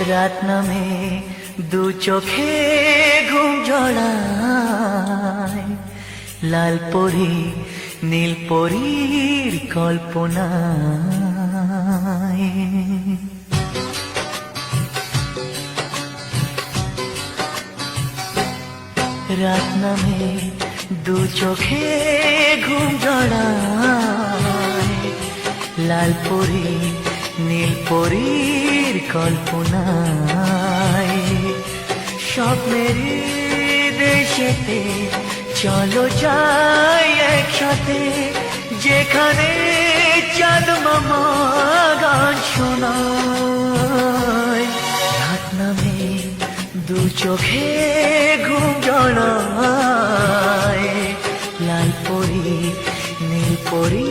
রাত নামে দু চোখে ঘুম জড়ায়, লাল পরি নীল পরীর কল্পনায়। রাত নামে দু চোখে ঘুম জড়ায়, লাল পরি নীল পরীর কল্পনায়। স্বপ্নের দেশেতে চলো যাই একসাথে, যেখানে চাঁদ মামা গান শোনায়। রাত নামে দু চোখে ঘুম জড়ায়, লাল পরি নীল পরি